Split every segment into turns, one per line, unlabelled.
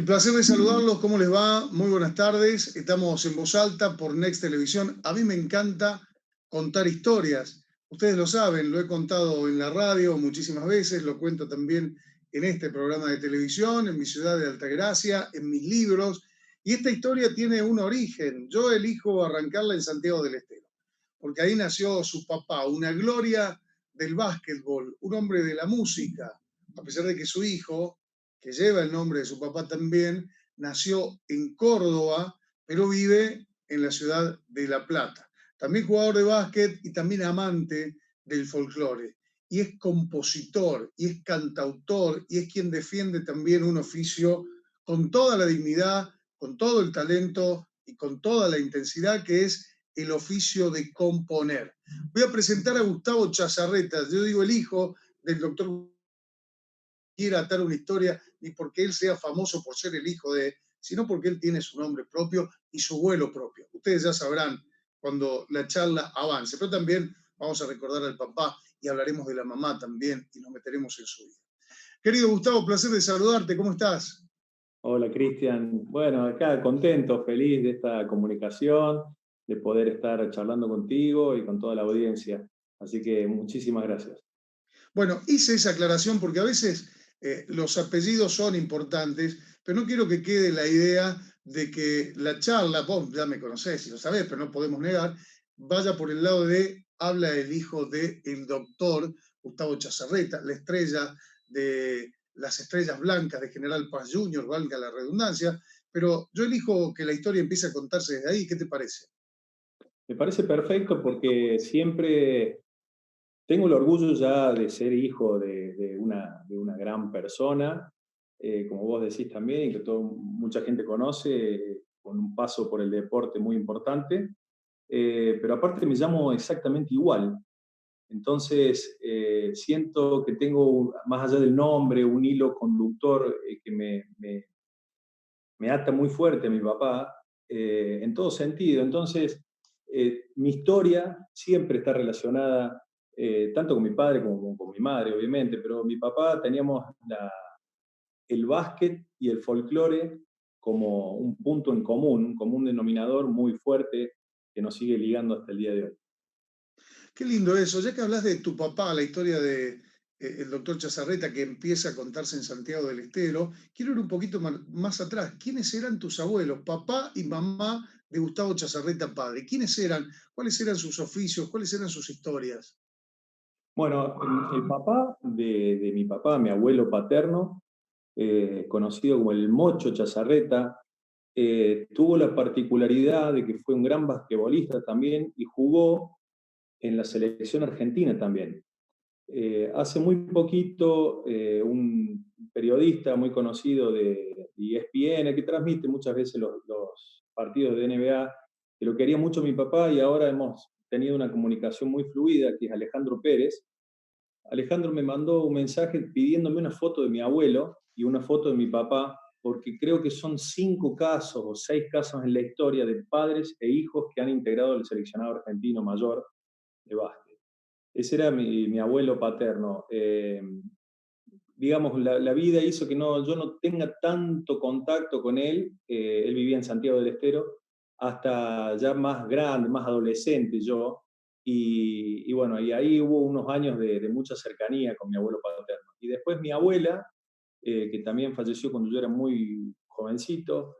El placer de saludarlos, ¿cómo les va? Muy buenas tardes. Estamos en Voz Alta por Next Televisión. A mí me encanta contar historias. Ustedes lo saben, lo he contado en la radio muchísimas veces, lo cuento también en este programa de televisión, en mi ciudad de Altagracia, en mis libros. Y esta historia tiene un origen. Yo elijo arrancarla en Santiago del Estero, porque ahí nació su papá, una gloria del básquetbol, un hombre de la música, a pesar de que su hijo, que lleva el nombre de su papá también, nació en Córdoba, pero vive en la ciudad de La Plata. También jugador de básquet y también amante del folclore. Y es compositor, y es cantautor, y es quien defiende también un oficio con toda la dignidad, con todo el talento y con toda la intensidad que es el oficio de componer. Voy a presentar a Gustavo Chazarreta, yo digo el hijo del doctor, quiera atar una historia, ni porque él sea famoso por ser el hijo de, sino porque él tiene su nombre propio y su vuelo propio. Ustedes ya sabrán cuando la charla avance, pero también vamos a recordar al papá y hablaremos de la mamá también y nos meteremos en su vida. Querido Gustavo, placer de saludarte, ¿cómo estás?
Hola Cristian, bueno, acá contento, feliz de esta comunicación, de poder estar charlando contigo y con toda la audiencia. Así que muchísimas gracias.
Bueno, hice esa aclaración porque a veces los apellidos son importantes, pero no quiero que quede la idea de que la charla, vos ya me conocés y lo sabés, pero no podemos negar, vaya por el lado de habla el hijo del doctor Gustavo Chazarreta, la estrella de las estrellas blancas de General Paz Jr., valga la redundancia, pero yo elijo que la historia empiece a contarse desde ahí. ¿Qué te parece?
Me parece perfecto porque siempre tengo el orgullo ya de ser hijo de una gran persona, como vos decís también, y que mucha gente conoce, con un paso por el deporte muy importante, pero aparte me llamo exactamente igual. Entonces, siento que tengo, más allá del nombre, un hilo conductor que me ata muy fuerte a mi papá, en todo sentido. Entonces, mi historia siempre está relacionada tanto con mi padre como con mi madre, obviamente, pero mi papá teníamos el básquet y el folclore como un punto en común, un común denominador muy fuerte que nos sigue ligando hasta el día de hoy.
Qué lindo eso. Ya que hablas de tu papá, la historia de el doctor Chazarreta que empieza a contarse en Santiago del Estero, quiero ir un poquito más atrás. ¿Quiénes eran tus abuelos, papá y mamá de Gustavo Chazarreta padre? ¿Quiénes eran? ¿Cuáles eran sus oficios? ¿Cuáles eran sus historias?
Bueno, el papá de mi papá, mi abuelo paterno, conocido como el Mocho Chazarreta, tuvo la particularidad de que fue un gran basquetbolista también y jugó en la selección argentina también. Hace muy poquito, un periodista muy conocido de ESPN, que transmite muchas veces los partidos de NBA, que lo quería mucho mi papá y ahora hemos tenido una comunicación muy fluida, que es Alejandro Pérez. Alejandro me mandó un mensaje pidiéndome una foto de mi abuelo y una foto de mi papá, porque creo que son 5 casos o 6 casos en la historia de padres e hijos que han integrado el seleccionado argentino mayor de básquet. Ese era mi abuelo paterno. Digamos, la vida hizo que yo no tenga tanto contacto con él. Él vivía en Santiago del Estero, hasta ya más grande, más adolescente yo. Y bueno, y ahí hubo unos años de mucha cercanía con mi abuelo paterno. Y después mi abuela, que también falleció cuando yo era muy jovencito,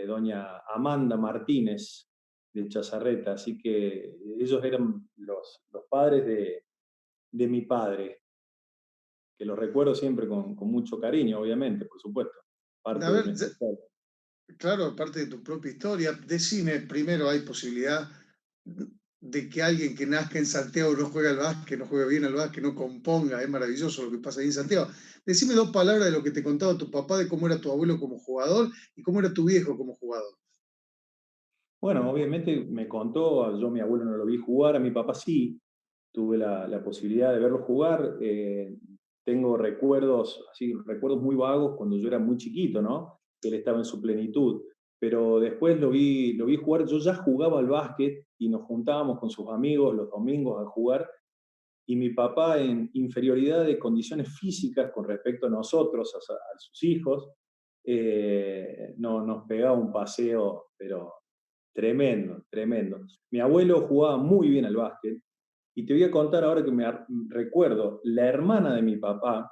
doña Amanda Martínez de Chazarreta. Así que ellos eran los padres de mi padre, que los recuerdo siempre con mucho cariño, obviamente, por supuesto,
A
parte de
ver,
nuestra historia.
claro, aparte de tu propia historia, decime primero, ¿hay posibilidad de que alguien que nazca en Santiago no juegue al básquet, no juegue bien al básquet, no componga? Es maravilloso lo que pasa ahí en Santiago. Decime dos palabras de lo que te contaba tu papá, de cómo era tu abuelo como jugador y cómo era tu viejo como jugador.
Bueno, obviamente me contó, yo a mi abuelo no lo vi jugar, a mi papá sí, tuve la posibilidad de verlo jugar. Tengo recuerdos, así, recuerdos muy vagos cuando yo era muy chiquito, ¿no? Que él estaba en su plenitud. Pero después lo vi jugar, yo ya jugaba al básquet y nos juntábamos con sus amigos los domingos a jugar. Y mi papá, en inferioridad de condiciones físicas con respecto a nosotros, a sus hijos, no, nos pegaba un paseo, pero tremendo, tremendo. Mi abuelo jugaba muy bien al básquet, y te voy a contar ahora que recuerdo, la hermana de mi papá,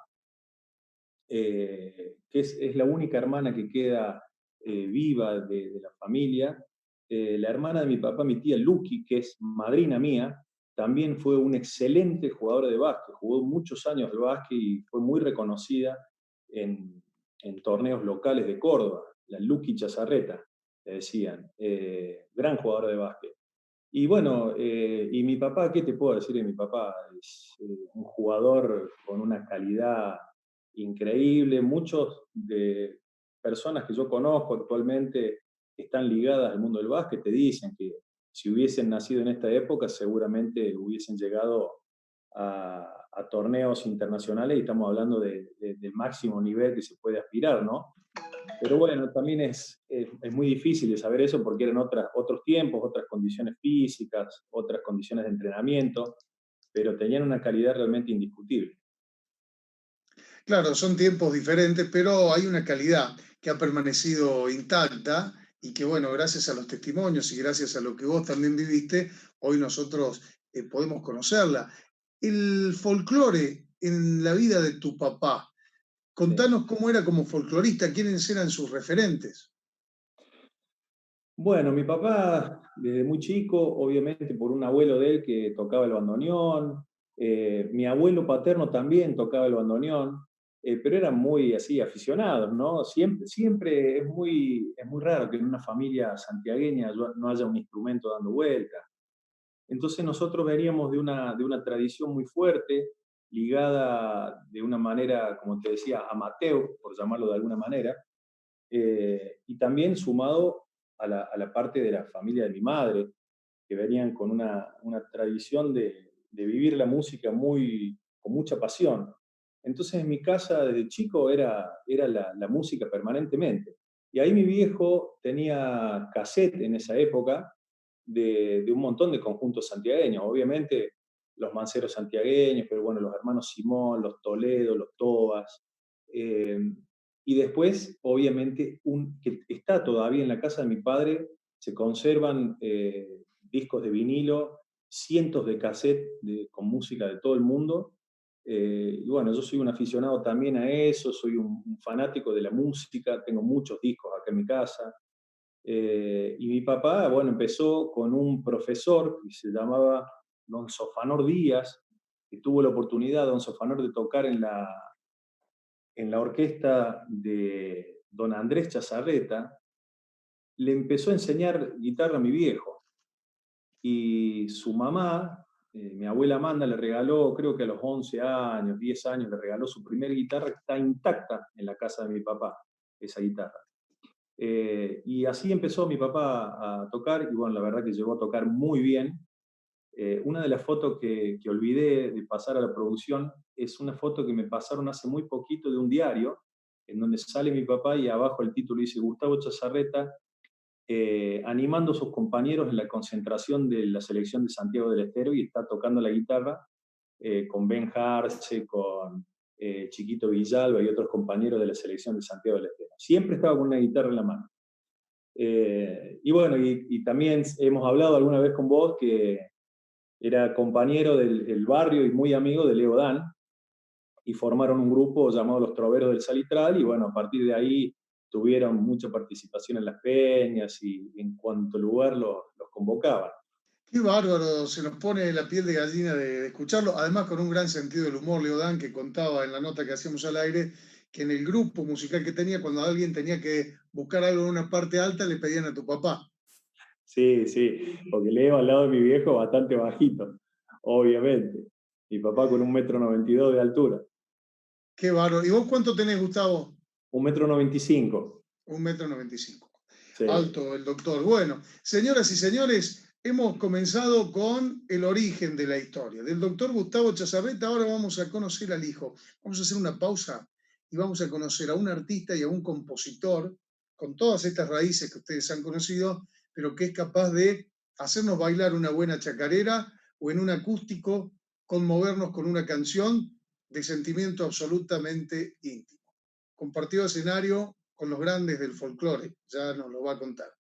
que es la única hermana que queda viva de la familia. La hermana de mi papá, mi tía Lucky, que es madrina mía, también fue un excelente jugador de básquet, jugó muchos años de básquet y fue muy reconocida en torneos locales de Córdoba, la Lucky Chazarreta, le decían, gran jugador de básquet. Y bueno, y mi papá, ¿qué te puedo decir de mi papá? Es un jugador con una calidad increíble. Muchos de personas que yo conozco actualmente que están ligadas al mundo del básquet te dicen que si hubiesen nacido en esta época seguramente hubiesen llegado a torneos internacionales y estamos hablando del máximo nivel que se puede aspirar, ¿no? Pero bueno, también es muy difícil de saber eso porque eran otros tiempos, otras condiciones físicas, otras condiciones de entrenamiento, pero tenían una calidad realmente indiscutible.
Claro, son tiempos diferentes, pero hay una calidad que ha permanecido intacta y que, bueno, gracias a los testimonios y gracias a lo que vos también viviste, hoy nosotros podemos conocerla. El folclore en la vida de tu papá,
Sí.
contanos cómo era como folclorista, quiénes eran sus referentes.
Bueno, mi papá, desde muy chico, obviamente por un abuelo de él que tocaba el bandoneón, mi abuelo paterno también tocaba el bandoneón, pero eran muy así aficionados, ¿no? Siempre es muy raro que en una familia santiagueña no haya un instrumento dando vuelta. Entonces nosotros veníamos de una tradición muy fuerte, ligada de una manera, como te decía, amateur, por llamarlo de alguna manera, y también sumado a la parte de la familia de mi madre, que venían con una tradición de vivir la música con mucha pasión. Entonces en mi casa desde chico era la música permanentemente. Y ahí mi viejo tenía cassette en esa época de un montón de conjuntos santiagueños. Obviamente los manceros santiagueños, pero bueno, los hermanos Simón, los Toledo, los Tobas. eh, y después, obviamente, que está todavía en la casa de mi padre, se conservan discos de vinilo, cientos de cassettes con música de todo el mundo. Y bueno, yo soy un aficionado también a eso, soy un fanático de la música, tengo muchos discos acá en mi casa. Y mi papá, bueno, empezó con un profesor que se llamaba don Sofanor Díaz, que tuvo la oportunidad, don Sofanor, de tocar en la orquesta de don Andrés Chazarreta. Le empezó a enseñar guitarra a mi viejo. Y su mamá, mi abuela Amanda, le regaló, creo que a los 11 años, 10 años, le regaló su primera guitarra que está intacta en la casa de mi papá, esa guitarra. Y así empezó mi papá a tocar, y bueno, la verdad que llegó a tocar muy bien. Una de las fotos que olvidé de pasar a la producción es una foto que me pasaron hace muy poquito de un diario, en donde sale mi papá y abajo el título dice Gustavo Chazarreta animando a sus compañeros en la concentración de la selección de Santiago del Estero y está tocando la guitarra con Ben Harce, con Chiquito Villalba y otros compañeros de la selección de Santiago del Estero. Siempre estaba con una guitarra en la mano. Y bueno, y también hemos hablado alguna vez con vos que era compañero del barrio y muy amigo de Leo Dan, y formaron un grupo llamado Los Troveros del Salitral, y bueno, a partir de ahí tuvieron mucha participación en las peñas y en cuanto lugar los convocaban.
Qué bárbaro, se nos pone la piel de gallina de escucharlo, además con un gran sentido del humor, Leodán, que contaba en la nota que hacíamos al aire, que en el grupo musical que tenía, cuando alguien tenía que buscar algo en una parte alta, le pedían a tu papá.
Sí, sí, porque Leo al lado de mi viejo bastante bajito, obviamente. Mi papá con 1,92 m de altura.
Qué bárbaro. ¿Y vos cuánto tenés, Gustavo?
1,95 m.
1,95 m.
Sí.
Alto el doctor. Bueno, señoras y señores, hemos comenzado con el origen de la historia. Del doctor Gustavo Chazarreta, ahora vamos a conocer al hijo. Vamos a hacer una pausa y vamos a conocer a un artista y a un compositor con todas estas raíces que ustedes han conocido, pero que es capaz de hacernos bailar una buena chacarera o en un acústico, conmovernos con una canción de sentimiento absolutamente íntimo. Compartió escenario con los grandes del folclore, ya nos lo va a contar.